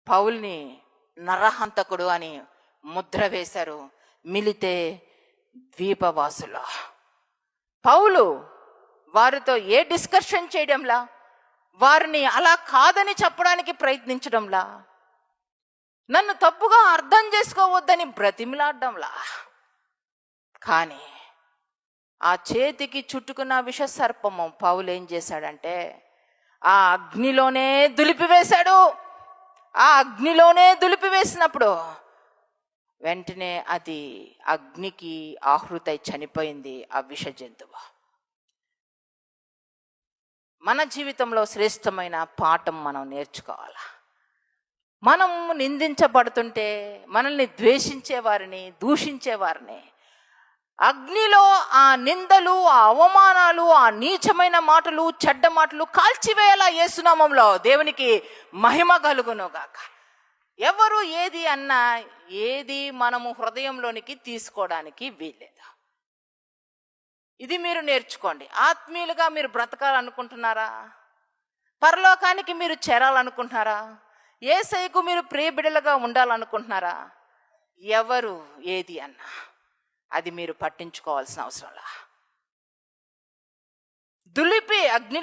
పౌల్ని నరహంతకుడు అని ముద్ర వేశారు మిలితే ద్వీపవాసుల. పౌలు వారితో ఏ డిస్కషన్ చేయడంలా, వారిని అలా కాదని చెప్పడానికి ప్రయత్నించడంలా, నన్ను తప్పుగా అర్థం చేసుకోవద్దని బ్రతిమిలాడడంలా. కానీ ఆ చేతికి చుట్టుకున్న విష సర్పము పౌలు ఏం చేశాడంటే ఆ అగ్నిలోనే దులిపివేశాడు. ఆ అగ్నిలోనే దులిపివేసినప్పుడు వెంటనే అది అగ్నికి ఆహృతై చనిపోయింది ఆ విష జంతువు. మన జీవితంలో శ్రేష్టమైన పాఠం మనం నేర్చుకోవాలి. మనం నిందించబడుతుంటే మనల్ని ద్వేషించే వారిని, దూషించే వారిని అగ్నిలో ఆ నిందలు, ఆ అవమానాలు, ఆ నీచమైన మాటలు, చెడ్డ మాటలు కాల్చివేయాలా యేసునామంలో. దేవునికి మహిమ కలుగునుగాక. ఎవరు ఏది అన్నా ఏది మనము హృదయంలోనికి తీసుకోవడానికి వీల్లేదు. ఇది మీరు నేర్చుకోండి. ఆత్మీయులుగా మీరు బ్రతకాలనుకుంటున్నారా? పరలోకానికి మీరు చేరాలనుకుంటున్నారా? యేసయ్యకు మీరు ప్రియబిడ్డలుగా ఉండాలనుకుంటున్నారా? ఎవరు ఏది అన్నా అది మీరు పట్టించుకోవాల్సిన అవసరంలా. దులిపి అగ్ని